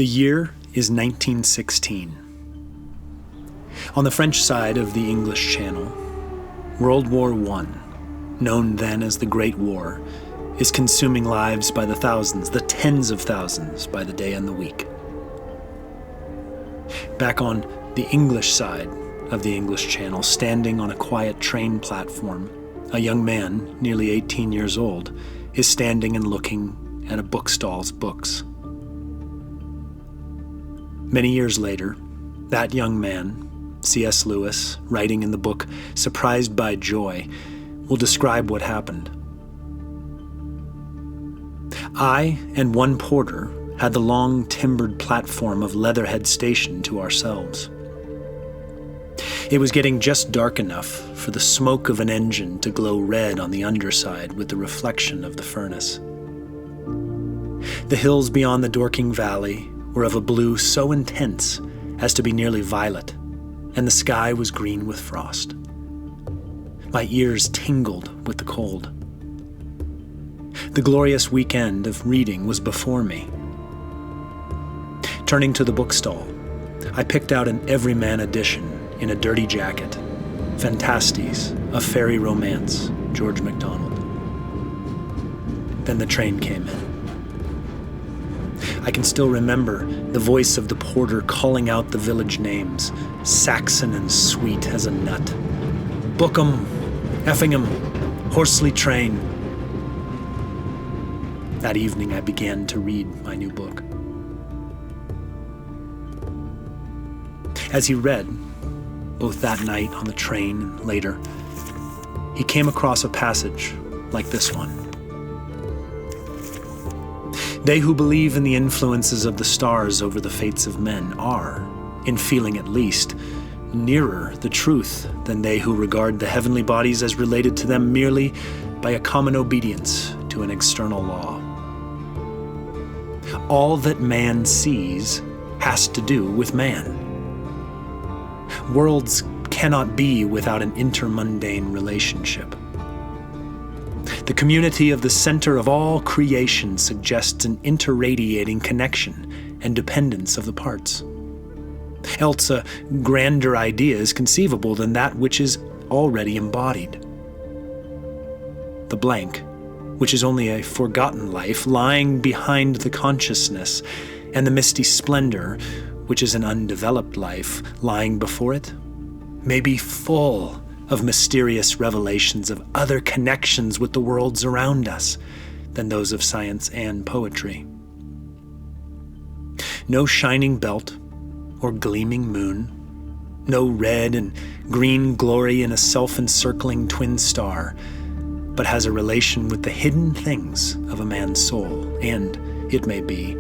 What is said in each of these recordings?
The year is 1916. On the French side of the English Channel, World War I, known then as the Great War, is consuming lives by the thousands, the tens of thousands by the day and the week. Back on the English side of the English Channel, standing on a quiet train platform, a young man, nearly 18 years old, is standing and looking at a bookstall's books. Many years later, that young man, C.S. Lewis, writing in the book Surprised by Joy, will describe what happened. I and one porter had the long timbered platform of Leatherhead Station to ourselves. It was getting just dark enough for the smoke of an engine to glow red on the underside with the reflection of the furnace. The hills beyond the Dorking Valley were of a blue so intense as to be nearly violet, and the sky was green with frost. My ears tingled with the cold. The glorious weekend of reading was before me. Turning to the bookstall, I picked out an everyman edition in a dirty jacket, Fantastes, A Fairy Romance, George MacDonald. Then the train came in. I can still remember the voice of the porter calling out the village names, Saxon and sweet as a nut. Bookham, Effingham, Horsley Train. That evening I began to read my new book. As he read, both that night on the train and later, he came across a passage like this one. They who believe in the influences of the stars over the fates of men are, in feeling at least, nearer the truth than they who regard the heavenly bodies as related to them merely by a common obedience to an external law. All that man sees has to do with man. Worlds cannot be without an intermundane relationship. The community of the center of all creation suggests an interradiating connection and dependence of the parts. Else a grander idea is conceivable than that which is already embodied. The blank, which is only a forgotten life lying behind the consciousness, and the misty splendor, which is an undeveloped life lying before it, may be full of mysterious revelations of other connections with the worlds around us than those of science and poetry. No shining belt or gleaming moon, no red and green glory in a self-encircling twin star, but has a relation with the hidden things of a man's soul, and, it may be,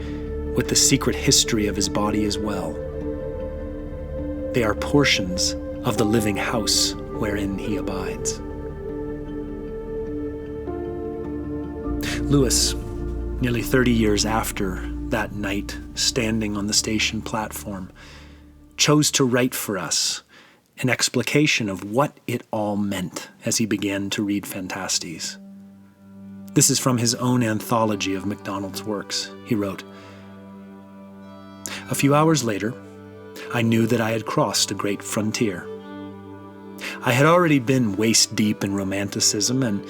with the secret history of his body as well. They are portions of the living house wherein he abides. Lewis, nearly 30 years after that night standing on the station platform, chose to write for us an explication of what it all meant as he began to read Fantastes. This is from his own anthology of MacDonald's works. He wrote, "A few hours later, I knew that I had crossed a great frontier. I had already been waist-deep in romanticism and,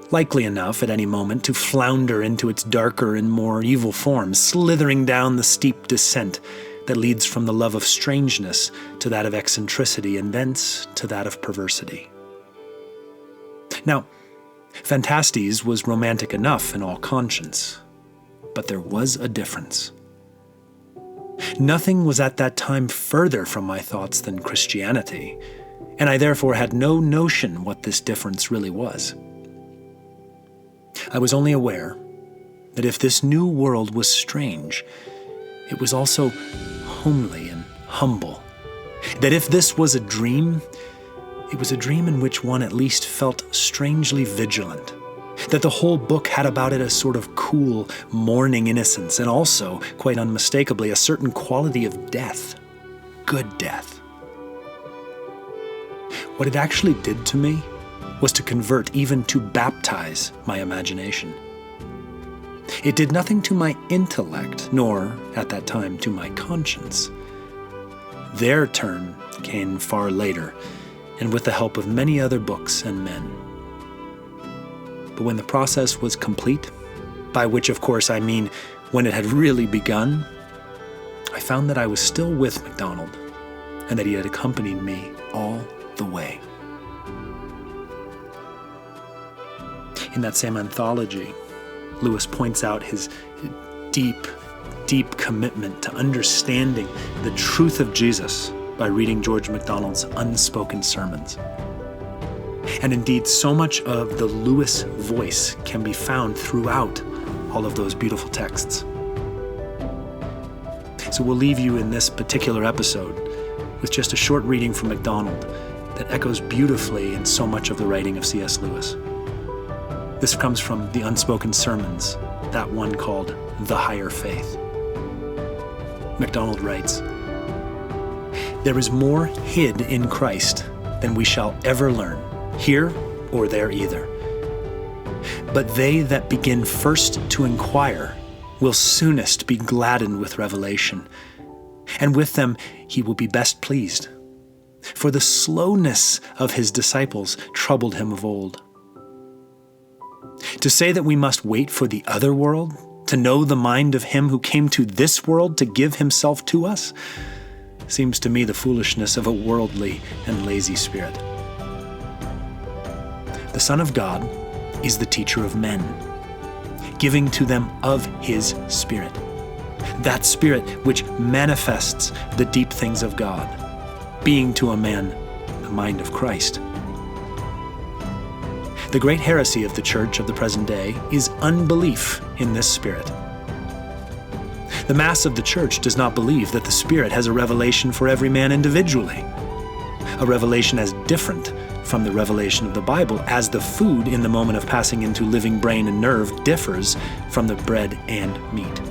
likely enough at any moment, to flounder into its darker and more evil forms, slithering down the steep descent that leads from the love of strangeness to that of eccentricity and thence to that of perversity. Now, Fantastes was romantic enough in all conscience, but there was a difference. Nothing was at that time further from my thoughts than Christianity, and I therefore had no notion what this difference really was. I was only aware that if this new world was strange, it was also homely and humble. That if this was a dream, it was a dream in which one at least felt strangely vigilant. That the whole book had about it a sort of cool, morning innocence, and also, quite unmistakably, a certain quality of death. Good death. What it actually did to me was to convert, even to baptize, my imagination. It did nothing to my intellect, nor, at that time, to my conscience. Their turn came far later, and with the help of many other books and men. But when the process was complete, by which of course I mean when it had really begun, I found that I was still with MacDonald, and that he had accompanied me all the way. In that same anthology, Lewis points out his deep commitment to understanding the truth of Jesus by reading George MacDonald's Unspoken Sermons. And indeed, so much of the Lewis voice can be found throughout all of those beautiful texts. So we'll leave you in this particular episode with just a short reading from MacDonald that echoes beautifully in so much of the writing of C.S. Lewis. This comes from the Unspoken Sermons, that one called The Higher Faith. MacDonald writes, "There is more hid in Christ than we shall ever learn, here or there either. But they that begin first to inquire will soonest be gladdened with revelation, and with them he will be best pleased. For the slowness of his disciples troubled him of old. To say that we must wait for the other world, to know the mind of him who came to this world to give himself to us, seems to me the foolishness of a worldly and lazy spirit. The Son of God is the teacher of men, giving to them of his Spirit, that Spirit which manifests the deep things of God, being to a man the mind of Christ. The great heresy of the church of the present day is unbelief in this Spirit. The mass of the church does not believe that the Spirit has a revelation for every man individually, a revelation as different from the revelation of the Bible as the food in the moment of passing into living brain and nerve differs from the bread and meat.